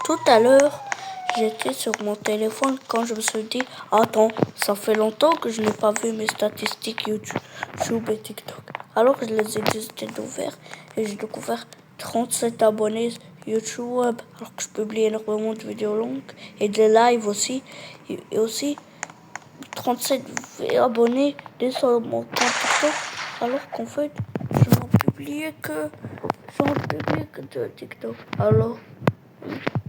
Tout à l'heure, j'étais sur mon téléphone quand je me suis dit, attends, ça fait longtemps que je n'ai pas vu mes statistiques YouTube et TikTok. Alors je les ai juste ouverts et j'ai découvert 37 abonnés YouTube, alors que je publie énormément de vidéos longues et des lives aussi. Et aussi 37 abonnés sur mon compte TikTok, alors qu'en fait, je n'en publiais que de TikTok. Alors,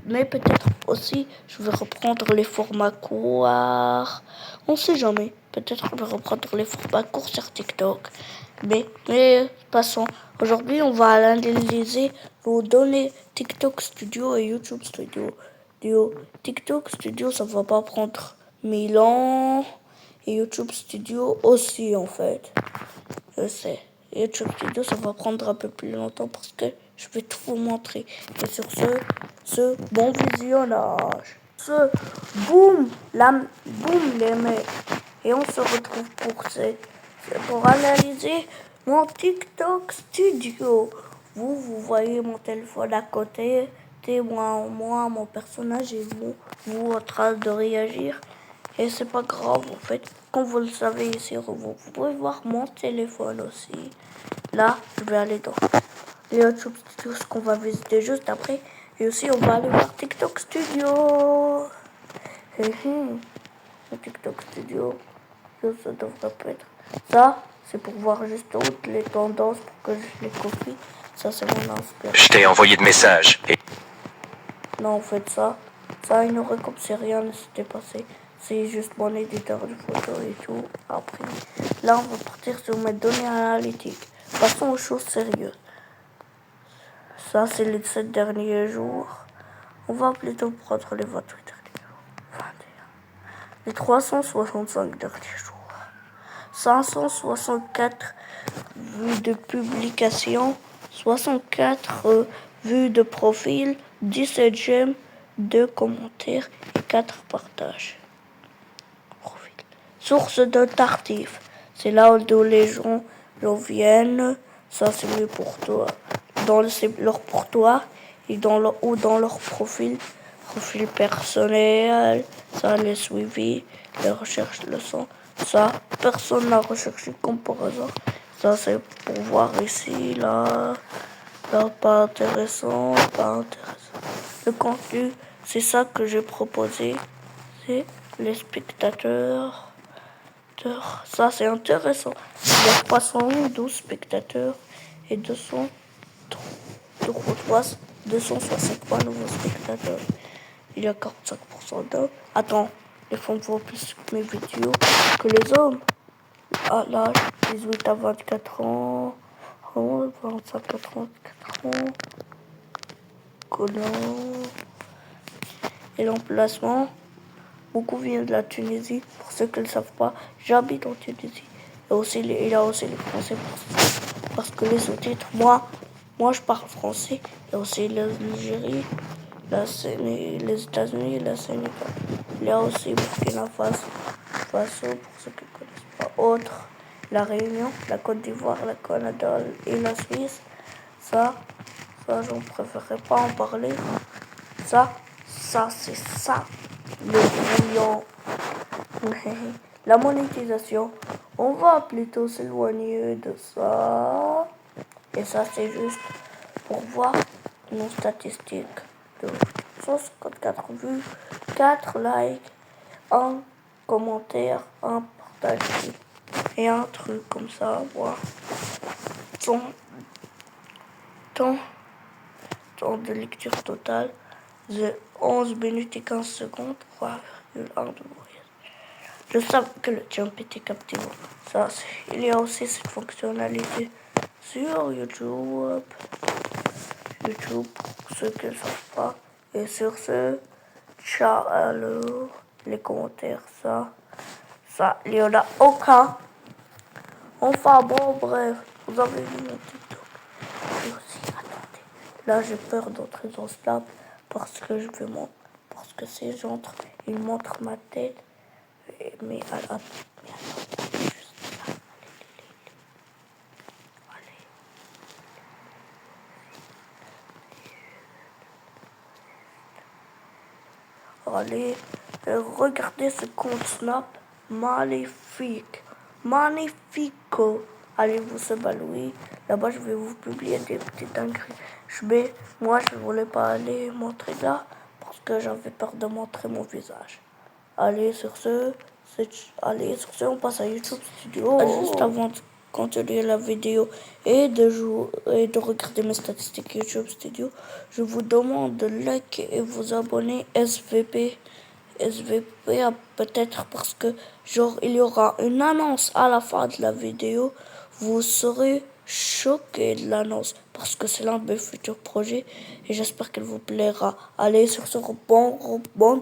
mais peut-être aussi, je vais reprendre les formats courts. On sait jamais. Peut-être je vais reprendre les formats courts sur TikTok. Mais passons. Aujourd'hui, on va analyser nos données TikTok Studio et YouTube Studio. TikTok Studio, ça va pas prendre 1000 ans. Et YouTube Studio aussi, en fait. Je sais. YouTube Studio, ça va prendre un peu plus longtemps parce que je vais tout vous montrer. Et sur ce bon visionnage. Boum, les mecs. Et on se retrouve pour analyser mon TikTok Studio. Vous voyez mon téléphone à côté. Moi, mon personnage et vous en train de réagir. Et c'est pas grave, en fait. Comme vous le savez ici, vous pouvez voir mon téléphone aussi. Là, je vais aller dans YouTube Studio, ce qu'on va visiter juste après. Et aussi, on va aller voir TikTok Studio. Le TikTok Studio, ça devrait pas être. Ça, c'est pour voir juste toutes les tendances pour que je les copie. Ça, c'est mon inspiration. Je t'ai envoyé de messages. Non, en fait, ça ignorez comme si rien ne s'était passé. C'est juste mon éditeur de photos et tout. Après, là, on va partir sur mes données analytiques. Passons aux choses sérieuses. Ça, c'est les 7 derniers jours. On va plutôt prendre les 28 derniers jours. 21. Les 365 derniers jours. 564 vues de publication. 64 vues de profil. 17 j'aime. 2 commentaires et 4 partages. Profil. Source de tartif. C'est là où les gens viennent. Ça, c'est mieux pour toi. C'est leur pour toi et dans leur profil personnel. Ça, les suivis, les recherches le sont. Ça, personne n'a recherché comme par hasard. Ça, c'est pour voir ici, là. Là, pas intéressant. Le contenu, c'est ça que j'ai proposé. C'est les spectateurs. Ça, c'est intéressant. Il y a 312 spectateurs et 263 nouveaux spectateurs. Il y a 45% d'hommes. Attends, les femmes voient plus mes vidéos que les hommes. À l'âge 18 à 24 ans, 25 à 34 ans. Collant. Et l'emplacement, beaucoup viennent de la Tunisie. Pour ceux qui ne le savent pas, j'habite en Tunisie. Et aussi, il y a aussi les Français parce que les sous-titres, moi je parle français. Il y a aussi l'Algérie, les États-Unis et la Sénégal. Il y a aussi Burkina Faso, pour ceux qui ne connaissent pas. Autres, la Réunion, la Côte d'Ivoire, le Canada et la Suisse. Ça, j'en préférerais pas en parler. Ça, c'est ça, le brouillon. La monétisation, on va plutôt s'éloigner de ça. Et ça, c'est juste pour voir nos statistiques. De 154 vues, 4 likes, 1 commentaire, 1 partage et un truc comme ça. Voir temps de lecture totale de 11 minutes et 15 secondes, 3,1 de moyenne. Je savais que le jump était captivant. Il y a aussi cette fonctionnalité sur YouTube. Pour ceux qui ne savent pas. Et sur ce, ciao, alors, les commentaires, ça, il n'y en a aucun. Enfin, bon, bref, vous avez vu mon TikTok. Et aussi, attendez, là, j'ai peur d'entrer dans Snap parce que parce que ces gens, ils montrent ma tête. Mais attends, juste là, allez. allez regarder ce compte Snap. Magnifique. Magnifico. Allez vous évaluer. Là-bas, je vais vous publier des petites dingueries. Moi, je voulais pas aller montrer là parce que j'avais peur de montrer mon visage. Allez, sur ce, on passe à YouTube Studio. Juste avant de continuer la vidéo et de regarder mes statistiques YouTube Studio, je vous demande de liker et vous abonner SVP. SVP, peut-être parce que, genre, il y aura une annonce à la fin de la vidéo. Vous serez choqués de l'annonce parce que c'est l'un de mes futurs projets et j'espère qu'elle vous plaira. Allez, sur ce, bon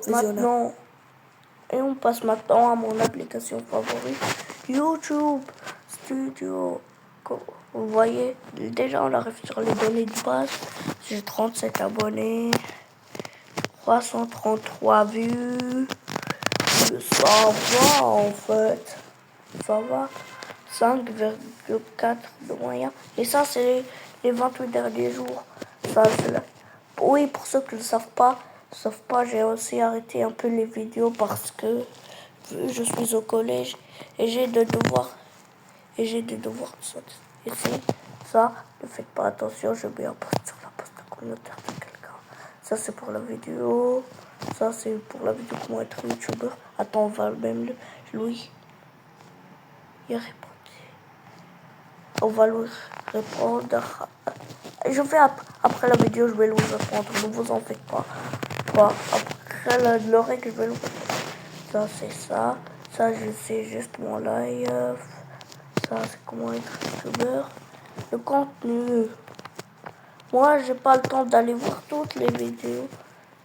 visionnage. Et on passe maintenant à mon application favorite, YouTube Studio. Vous voyez, déjà on arrive sur les données de base. J'ai 37 abonnés, 333 vues. Ça va en fait, ça va. 5,4 de moyen. Et ça, c'est les 28 derniers jours. Ça, oui, pour ceux qui ne savent pas, j'ai aussi arrêté un peu les vidéos parce que je suis au collège et j'ai des devoirs. Ici, ça, ne faites pas attention, je mets un post sur la poste communautaire de quelqu'un. Ça, c'est pour la vidéo. Ça, c'est pour la vidéo comment être youtubeur. Attends, on va même le. Louis, il répond. On va lui répondre. Je vais après la vidéo, je vais lui répondre. Ne vous en faites pas. Après l'oreille, je vais lui répondre. Ça, c'est ça. Ça, c'est juste mon live. Ça, c'est comment être youtubeur. Le contenu. Moi, j'ai pas le temps d'aller voir toutes les vidéos.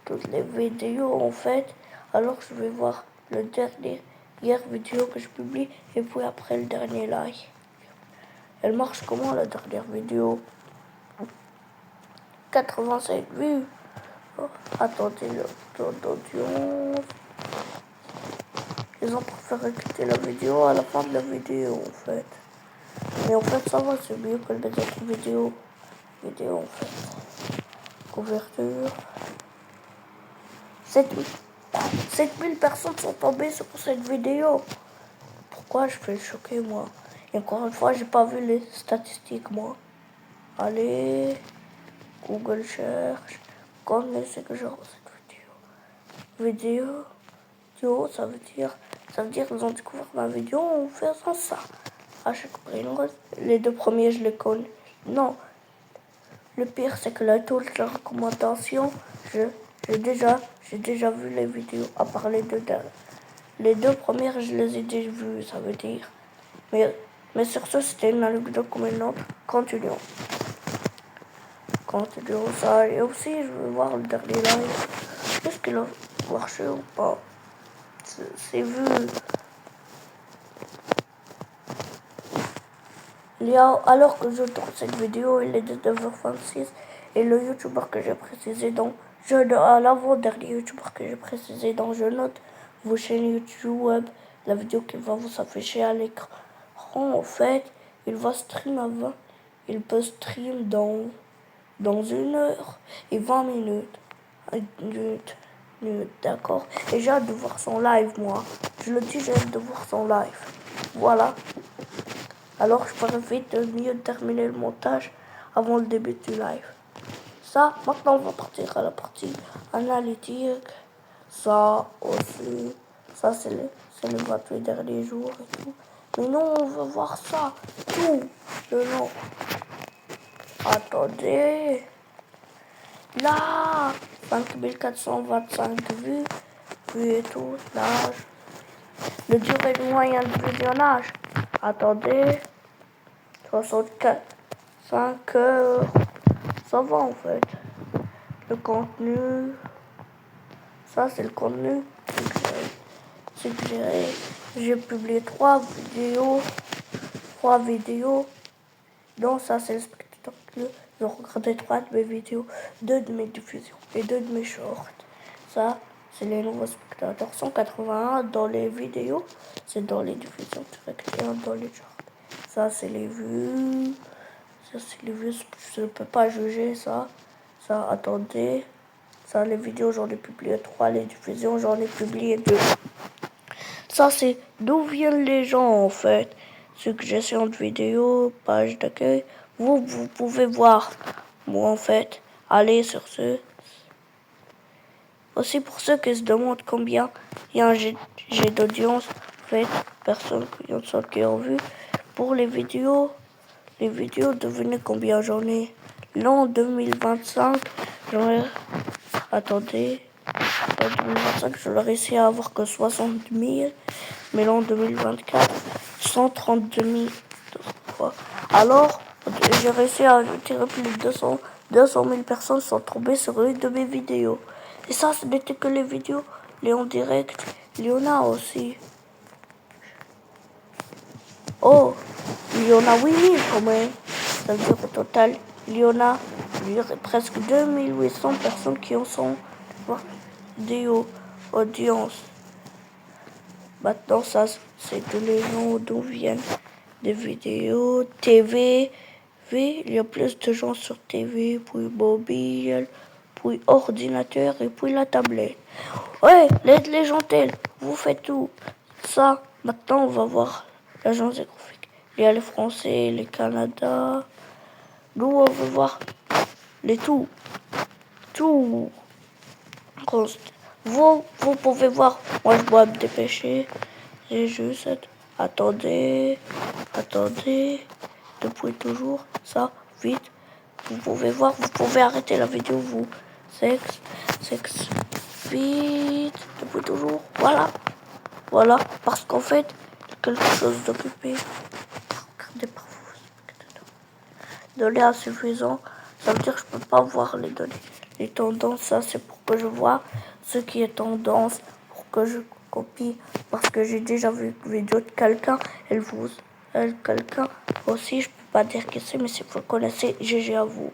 Toutes les vidéos, en fait. Alors, je vais voir le dernier vidéo que je publie. Et puis après, le dernier live. Elle marche comment la dernière vidéo? 87 vues. Oh, attendez, le taux d'audience. Ils ont préféré quitter la vidéo à la fin de la vidéo en fait. Mais en fait ça va, c'est mieux que les autres vidéos. En fait. Couverture. 7000 personnes sont tombées sur cette vidéo. Pourquoi je fais le choquer moi? Et encore une fois, j'ai pas vu les statistiques moi. Allez, Google cherche. Comme c'est que genre cette vidéo. Ça veut dire qu'ils ont découvert ma vidéo en faisant ça. À chaque fois, les deux premiers, je les connais. Non. Le pire, c'est que la taux de recommandation, j'ai déjà vu les vidéos, à part les deux dernières. Les deux premières, je les ai déjà vues, ça veut dire. Mais sur ce, c'était une anecdote comme une autre. Continuons ça. Et aussi, je veux voir le dernier live. Est-ce qu'il a marché ou pas? C'est vu. Alors que je tourne cette vidéo, il est 19h26 et le youtubeur que j'ai précisé dans l'avant-dernier youtubeur que j'ai précisé dans je note vos chaînes YouTube, la vidéo qui va vous s'afficher à l'écran. En fait, il va stream à 20. Il peut stream dans 1h20. D'accord. Et j'ai hâte de voir son live, moi. Je le dis, j'ai hâte de voir son live. Voilà. Alors je ferai vite de mieux terminer le montage avant le début du live. Ça, maintenant on va partir à la partie analytique. Ça aussi. Ça c'est les 28 derniers jours et tout. Mais non, on veut voir ça. Tout le long. Attendez. Là, 5425 vues. Vues et tout. Là, le durée moyen de visionnage. Attendez. 64. 5 heures. Ça va en fait. Le contenu. Ça c'est le contenu. C'est que j'ai publié 3 vidéos. 3 vidéos. Donc ça c'est le spectateur. Ils ont regardé 3 de mes vidéos. 2 de mes diffusions. Et 2 de mes shorts. Ça c'est les nouveaux spectateurs. 181 dans les vidéos. C'est dans les diffusions directes et dans les shorts. Ça c'est les vues. Ça c'est les vues. Je ne peux pas juger ça. Ça, attendez. Ça, les vidéos, j'en ai publié 3. Les diffusions, j'en ai publié 2. Ça, c'est d'où viennent les gens, en fait. Suggestions de vidéos, page d'accueil. Vous pouvez voir. Moi, en fait, allez sur ce. Aussi, pour ceux qui se demandent combien j'ai d'audience, en fait, personne qui ont vu. Pour les vidéos, devinez combien j'en ai. L'an 2025, j'en ai... Attendez. En 2025, je l'ai réussi à avoir que 60 000. Mais l'an 2024, 132 000 fois. Alors, j'ai réussi à tirer plus de 200 000 personnes sont tombées sur une de mes vidéos. Et ça, ce n'était que les vidéos, les en direct. Il y en a aussi. Oh, il y en a 8 000 quand même. Ça veut dire au total, il y en a presque 2800 personnes qui en sont vidéo audience. Maintenant, ça, c'est tous les gens d'où viennent des vidéos, TV. Il y a plus de gens sur TV, puis mobile, puis ordinateur et puis la tablette. Ouais, les gens tels, vous faites tout. Ça, maintenant, on va voir l'agence graphique. Il y a les Français, les Canada. Nous, on veut voir les tout. Tout. Vous pouvez voir. Moi, je dois me dépêcher. J'ai juste... Attendez. Depuis toujours. Ça, vite. Vous pouvez voir. Vous pouvez arrêter la vidéo, vous. Sexe. Vite. Depuis toujours. Voilà. Parce qu'en fait, quelque chose d'occupé. Regardez par vous. Données insuffisant. Ça veut dire que je peux pas voir les données. Les tendances, ça, c'est pour que je vois ce qui est tendance, pour que je copie. Parce que j'ai déjà vu une vidéo de quelqu'un. Quelqu'un aussi, je peux pas dire qui c'est, mais si vous le connaissez, GG à vous.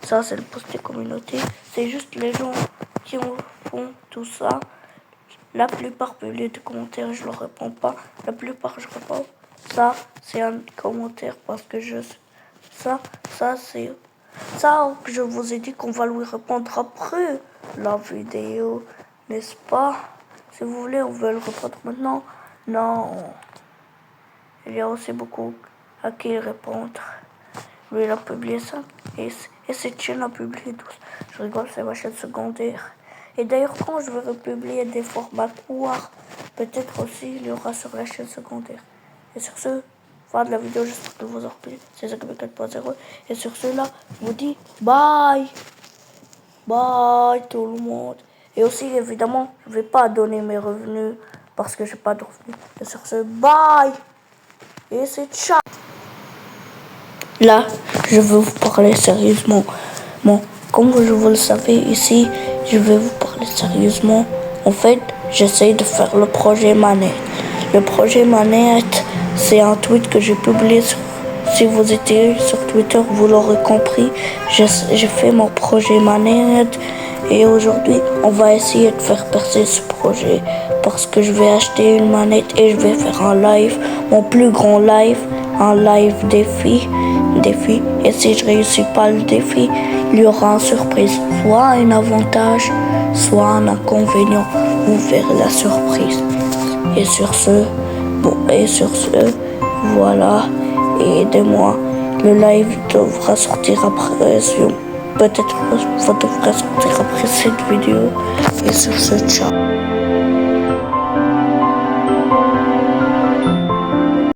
Ça, c'est le post des communautés. C'est juste les gens qui font tout ça. La plupart publient des commentaires, je leur réponds pas. La plupart, je réponds. Ça, c'est un commentaire parce que ça, c'est... Ça, je vous ai dit qu'on va lui répondre après la vidéo, n'est-ce pas? Si vous voulez, on veut le répondre maintenant. Non. Il y a aussi beaucoup à qui répondre. Lui, il a publié ça. Et cette chaîne a publié 12. Je rigole, c'est ma chaîne secondaire. Et d'ailleurs, quand je vais republier des formats courts, peut-être aussi il y aura sur la chaîne secondaire. Et sur ce, fin de la vidéo, j'espère que vous en repris. C'est Zakb 4.0. Et sur ce-là, je vous dis bye. Bye tout le monde. Et aussi, évidemment, je ne vais pas donner mes revenus parce que j'ai pas de revenus. Et sur ce, bye. Et c'est ciao. Là, je veux vous parler sérieusement. Bon, comme vous le savez ici, je vais vous parler sérieusement. En fait, j'essaye de faire le projet Manette. Le projet Manette, c'est un tweet que j'ai publié si vous étiez sur Twitter, vous l'aurez compris. J'ai fait mon projet Manette et aujourd'hui, on va essayer de faire percer ce projet parce que je vais acheter une manette et je vais faire un live, mon plus grand live, un live défi. Et si je réussis pas le défi, il y aura une surprise, soit un avantage, soit un inconvénient. Vous verrez la surprise. Et sur ce, voilà. Et aidez-moi. Le live devra sortir après. Peut-être devra sortir après cette vidéo. Et sur ce, ciao.